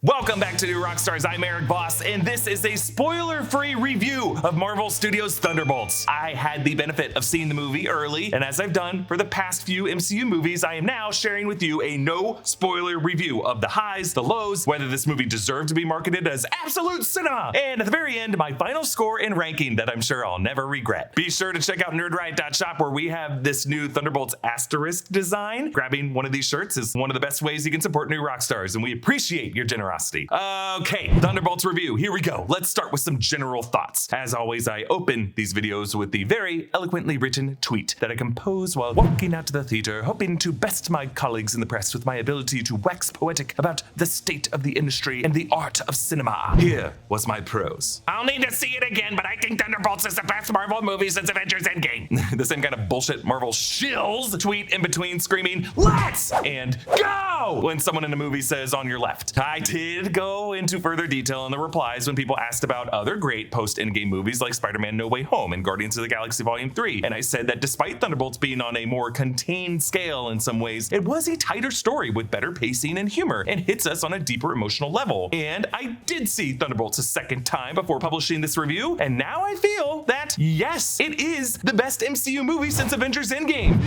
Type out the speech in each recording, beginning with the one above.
Welcome back to New Rockstars. I'm Erik Voss, and this is a spoiler-free review of Marvel Studios' Thunderbolts. I had the benefit of seeing the movie early, and as I've done for the past few MCU movies, I am now sharing with you a no-spoiler review of the highs, the lows, whether this movie deserved to be marketed as absolute cinema, and at the very end, my final score and ranking that I'm sure I'll never regret. Be sure to check out nerdriot.shop where we have this new Thunderbolts asterisk design. Grabbing one of these shirts is one of the best ways you can support New Rockstars, and we appreciate your generosity. Okay, Thunderbolts review, here we go. Let's start with some general thoughts. As always, I open these videos with the very eloquently written tweet that I composed while walking out to the theater, hoping to best my colleagues in the press with my ability to wax poetic about the state of the industry and the art of cinema. Here was my prose. I'll need to see it again, but I think Thunderbolts is the best Marvel movie since Avengers Endgame. The same kind of bullshit Marvel shills tweet in between screaming, "Let's!" and "Go!" when someone in a movie says on your left. I did go into further detail in the replies when people asked about other great post-Endgame movies like Spider-Man No Way Home and Guardians of the Galaxy Volume 3, and I said that despite Thunderbolts being on a more contained scale in some ways, it was a tighter story with better pacing and humor and hits us on a deeper emotional level. And I did see Thunderbolts a second time before publishing this review, and now I feel that, yes, it is the best MCU movie since Avengers Endgame.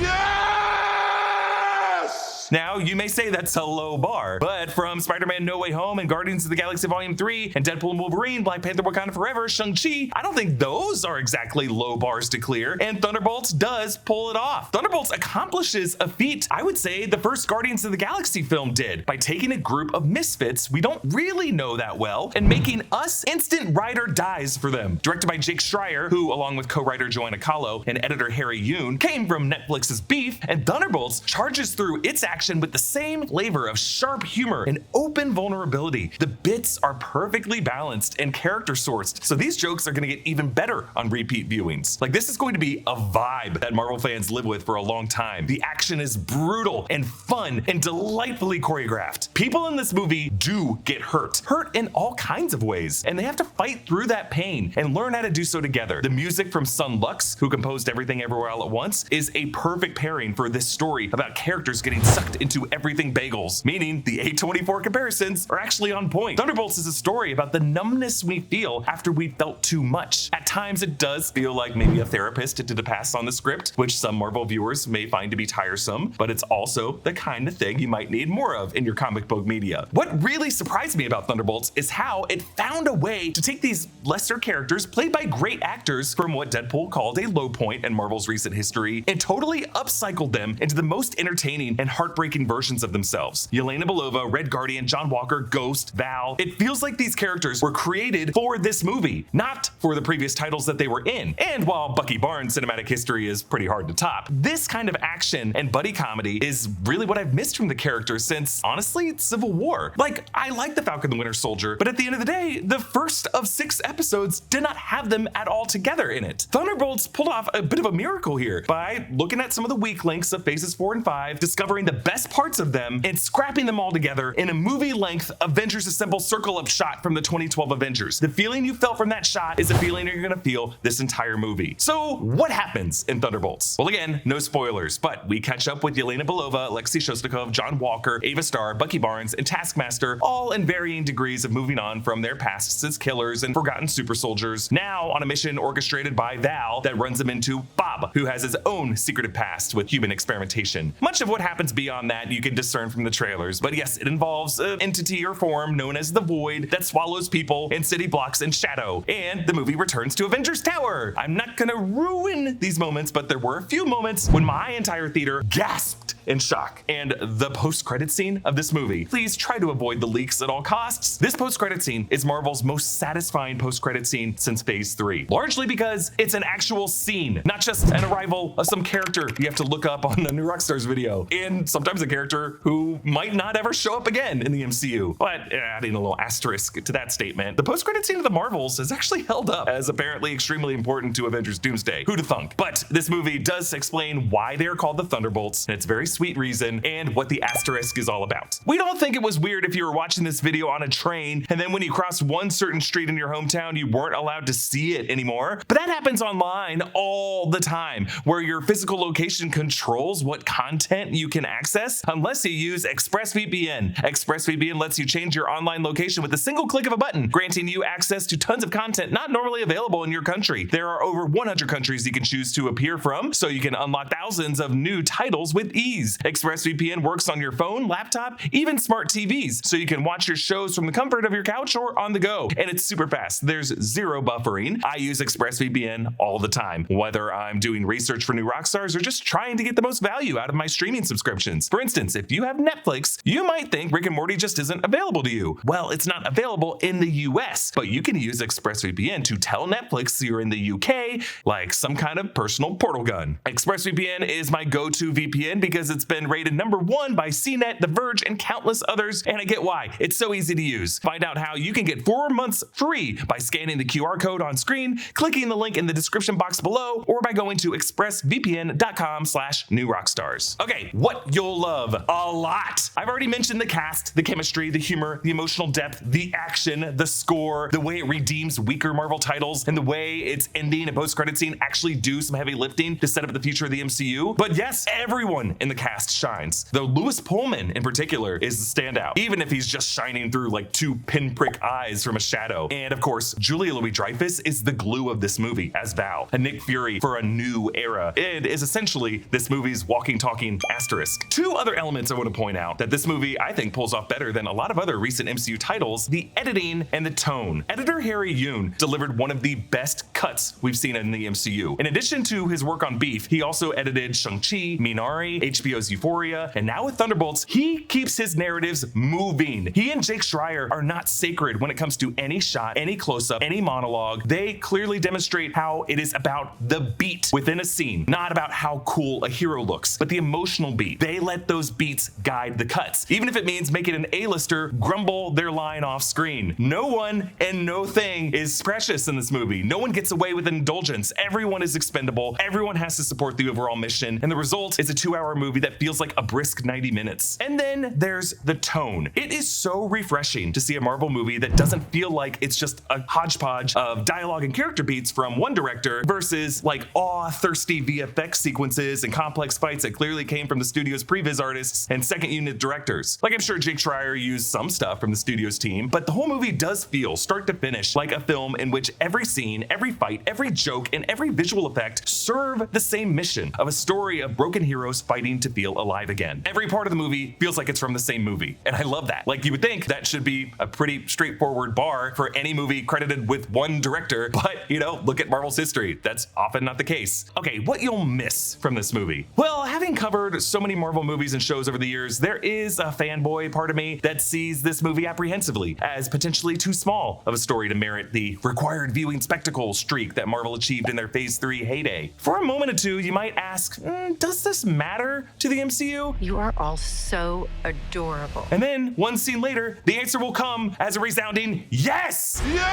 Now, you may say that's a low bar, but from Spider-Man No Way Home and Guardians of the Galaxy Volume 3 and Deadpool and Wolverine, Black Panther Wakanda Forever, Shang-Chi, I don't think those are exactly low bars to clear, and Thunderbolts does pull it off. Thunderbolts accomplishes a feat I would say the first Guardians of the Galaxy film did by taking a group of misfits we don't really know that well and making us instant ride or dies for them. Directed by Jake Schreier, who, along with co-writer Joanna Kahlo and editor Harry Yoon, came from Netflix's Beef, and Thunderbolts charges through its action with the same flavor of sharp humor and open vulnerability. The bits are perfectly balanced and character sourced, so these jokes are going to get even better on repeat viewings. Like, this is going to be a vibe that Marvel fans live with for a long time. The action is brutal and fun and delightfully choreographed. People in this movie do get hurt in all kinds of ways, and they have to fight through that pain and learn how to do so together. The music from Sun Lux, who composed Everything Everywhere All at Once, is a perfect pairing for this story about characters getting sucked into everything bagels, meaning the A24 comparisons are actually on point. Thunderbolts is a story about the numbness we feel after we felt too much. At times it does feel like maybe a therapist did a pass on the script, which some Marvel viewers may find to be tiresome, but it's also the kind of thing you might need more of in your comic book media. What really surprised me about Thunderbolts is how it found a way to take these lesser characters played by great actors from what Deadpool called a low point in Marvel's recent history and totally upcycled them into the most entertaining and heartbreaking versions of themselves. Yelena Belova, Red Guardian, John Walker, Ghost, Val. It feels like these characters were created for this movie, not for the previous titles that they were in. And while Bucky Barnes' cinematic history is pretty hard to top, this kind of action and buddy comedy is really what I've missed from the characters since, honestly, Civil War. Like, I like the Falcon and the Winter Soldier, but at the end of the day, the first of 6 episodes did not have them at all together in it. Thunderbolts pulled off a bit of a miracle here by looking at some of the weak links of phases 4 and 5, discovering the best parts of them and scrapping them all together in a movie-length Avengers Assemble circle-up shot from the 2012 Avengers. The feeling you felt from that shot is a feeling you're gonna feel this entire movie. So what happens in Thunderbolts? Well, again, no spoilers, but we catch up with Yelena Belova, Alexei Shostakov, John Walker, Ava Starr, Bucky Barnes, and Taskmaster, all in varying degrees of moving on from their pasts as killers and forgotten super soldiers, now on a mission orchestrated by Val that runs them into Bob, who has his own secretive past with human experimentation. Much of what happens beyond that you can discern from the trailers, but yes, it involves an entity or form known as the Void that swallows people and city blocks in shadow, and the movie returns to Avengers Tower. I'm not gonna ruin these moments, but there were a few moments when my entire theater gasped in shock. And the post-credit scene of this movie, please try to avoid the leaks at all costs. This post-credit scene is Marvel's most satisfying post-credit scene since Phase 3, largely because it's an actual scene, not just an arrival of some character you have to look up on a New Rockstars video, and sometimes a character who might not ever show up again in the MCU. But adding a little asterisk to that statement, the post-credit scene of the Marvels is actually held up as apparently extremely important to Avengers Doomsday. Who'da thunk? But this movie does explain why they are called the Thunderbolts, and it's very sweet reason and what the asterisk is all about. We don't think it was weird if you were watching this video on a train and then when you crossed one certain street in your hometown, you weren't allowed to see it anymore. But that happens online all the time, where your physical location controls what content you can access unless you use ExpressVPN. ExpressVPN lets you change your online location with a single click of a button, granting you access to tons of content not normally available in your country. There are over 100 countries you can choose to appear from, so you can unlock thousands of new titles with ease. ExpressVPN works on your phone, laptop, even smart TVs, so you can watch your shows from the comfort of your couch or on the go. And it's super fast. There's zero buffering. I use ExpressVPN all the time, whether I'm doing research for new Rockstars or just trying to get the most value out of my streaming subscriptions. For instance, if you have Netflix, you might think Rick and Morty just isn't available to you. Well, it's not available in the US, but you can use ExpressVPN to tell Netflix you're in the UK like some kind of personal portal gun. ExpressVPN is my go-to VPN because it's been rated #1 by CNET, The Verge, and countless others, and I get why. It's so easy to use. Find out how you can get 4 months free by scanning the QR code on screen, clicking the link in the description box below, or by going to expressvpn.com/newrockstars. Okay, what you'll love a lot. I've already mentioned the cast, the chemistry, the humor, the emotional depth, the action, the score, the way it redeems weaker Marvel titles, and the way its ending and post-credit scene actually do some heavy lifting to set up the future of the MCU. But yes, everyone in the cast shines, though Lewis Pullman in particular is the standout, even if he's just shining through like 2 pinprick eyes from a shadow. And of course, Julia Louis-Dreyfus is the glue of this movie as Val, a Nick Fury for a new era, and is essentially this movie's walking, talking asterisk. 2 other elements I want to point out that this movie I think pulls off better than a lot of other recent MCU titles: the editing and the tone. Editor Harry Yoon delivered one of the best cuts we've seen in the MCU. In addition to his work on Beef, he also edited Shang-Chi, Minari, HBO's Euphoria, and now with Thunderbolts, he keeps his narratives moving. He and Jake Schreier are not sacred when it comes to any shot, any close-up, any monologue. They clearly demonstrate how it is about the beat within a scene, not about how cool a hero looks, but the emotional beat. They let those beats guide the cuts, even if it means making an A-lister grumble their line off screen. No one and no thing is precious in this movie. No one gets away with indulgence. Everyone is expendable. Everyone has to support the overall mission, and the result is a 2-hour movie that feels like a brisk 90 minutes. And then there's the tone. It is so refreshing to see a Marvel movie that doesn't feel like it's just a hodgepodge of dialogue and character beats from one director versus like awe-thirsty VFX sequences and complex fights that clearly came from the studio's previs artists and second unit directors. Like, I'm sure Jake Schreier used some stuff from the studio's team, but the whole movie does feel, start to finish, like a film in which every scene, every fight, every joke, and every visual effect serve the same mission of a story of broken heroes fighting to feel alive again. Every part of the movie feels like it's from the same movie, and I love that. Like, you would think that should be a pretty straightforward bar for any movie credited with one director, but you know, look at Marvel's history. That's often not the case. Okay, what you'll miss from this movie? Well, having covered so many Marvel movies and shows over the years, there is a fanboy part of me that sees this movie apprehensively as potentially too small of a story to merit the required viewing spectacle streak that Marvel achieved in their Phase 3 heyday. For a moment or two, you might ask, does this matter to the MCU? You are all so adorable. And then, one scene later, the answer will come as a resounding yes! Yes!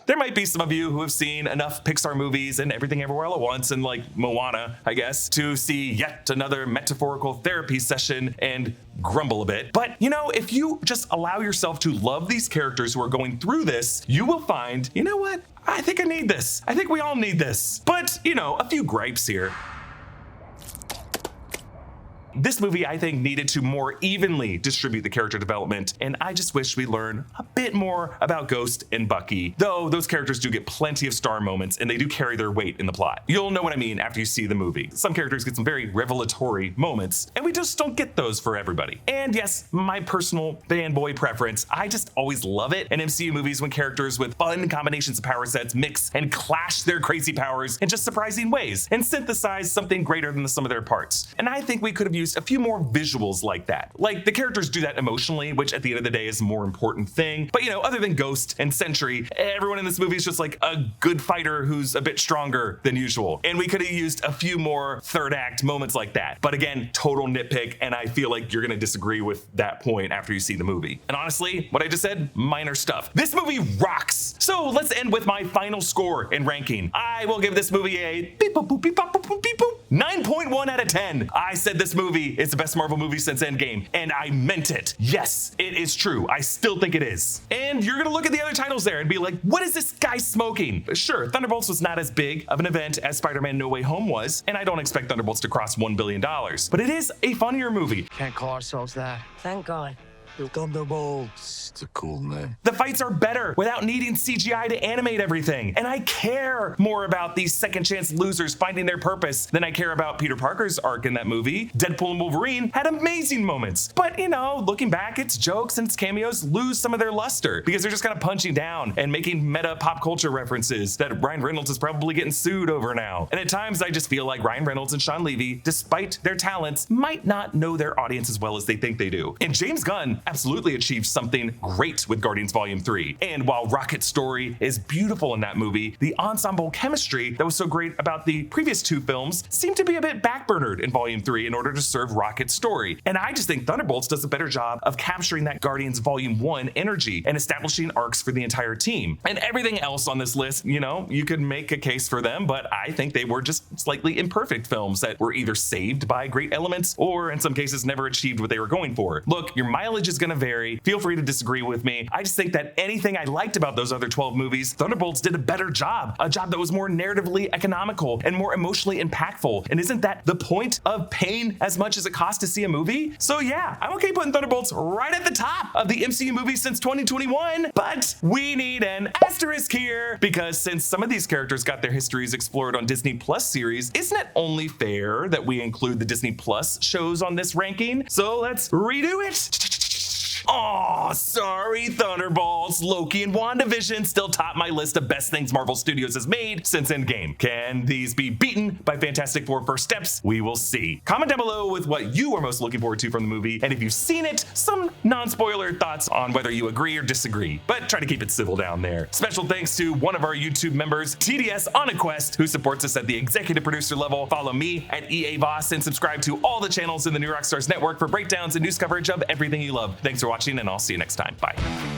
There might be some of you who have seen enough Pixar movies and Everything Everywhere All at Once and like Moana, I guess, to see yet another metaphorical therapy session and grumble a bit. But you know, if you just allow yourself to love these characters who are going through this, you will find, you know what? I think I need this. I think we all need this. But, you know, a few gripes here. This movie, I think, needed to more evenly distribute the character development, and I just wish we learned a bit more about Ghost and Bucky, though those characters do get plenty of star moments and they do carry their weight in the plot. You'll know what I mean after you see the movie. Some characters get some very revelatory moments, and we just don't get those for everybody. And yes, my personal fanboy preference, I just always love it in MCU movies when characters with fun combinations of power sets mix and clash their crazy powers in just surprising ways and synthesize something greater than the sum of their parts. And I think we could have used used a few more visuals like that. Like, the characters do that emotionally, which at the end of the day is a more important thing. But, you know, other than Ghost and Sentry, everyone in this movie is just like a good fighter who's a bit stronger than usual. And we could have used a few more third act moments like that. But again, total nitpick, and I feel like you're gonna disagree with that point after you see the movie. And honestly, what I just said, minor stuff. This movie rocks! So let's end with my final score and ranking. I will give this movie a beep boop boop beep boop boop beep boop 9.1 out of 10. I said this movie is the best Marvel movie since Endgame, and I meant it. Yes, it is true. I still think it is. And you're gonna look at the other titles there and be like, what is this guy smoking? Sure, Thunderbolts was not as big of an event as Spider-Man No Way Home was, and I don't expect Thunderbolts to cross $1 billion. But it is a funnier movie. Can't call ourselves that. Thank God. Thunderbolts. It's a cool name. The fights are better without needing CGI to animate everything. And I care more about these second chance losers finding their purpose than I care about Peter Parker's arc in that movie. Deadpool and Wolverine had amazing moments. But, you know, looking back, its jokes and its cameos lose some of their luster because they're just kind of punching down and making meta pop culture references that Ryan Reynolds is probably getting sued over now. And at times, I just feel like Ryan Reynolds and Sean Levy, despite their talents, might not know their audience as well as they think they do. And James Gunn absolutely achieved something great with Guardians Volume 3. And while Rocket's story is beautiful in that movie, the ensemble chemistry that was so great about the previous two films seemed to be a bit backburnered in Volume 3 in order to serve Rocket's story. And I just think Thunderbolts does a better job of capturing that Guardians Volume 1 energy and establishing arcs for the entire team. And everything else on this list, you know, you could make a case for them, but I think they were just slightly imperfect films that were either saved by great elements or in some cases never achieved what they were going for. Look, your mileage is gonna vary. Feel free to disagree with me. I just think that anything I liked about those other 12 movies, Thunderbolts did a better job. A job that was more narratively economical and more emotionally impactful. And isn't that the point of paying as much as it costs to see a movie? So yeah, I'm okay putting Thunderbolts right at the top of the MCU movies since 2021, but we need an asterisk here because since some of these characters got their histories explored on Disney Plus series, isn't it only fair that we include the Disney Plus shows on this ranking? So let's redo it. Oh, sorry, Thunderbolts. Loki and WandaVision still top my list of best things Marvel Studios has made since Endgame. Can these be beaten by Fantastic Four First Steps? We will see. Comment down below with what you are most looking forward to from the movie, and if you've seen it, some non-spoiler thoughts on whether you agree or disagree, but try to keep it civil down there. Special thanks to one of our YouTube members, TDS On a Quest, who supports us at the executive producer level. Follow me at EA Voss and subscribe to all the channels in the New Rockstars network for breakdowns and news coverage of everything you love. Thanks for watching, and I'll see you next time. Bye.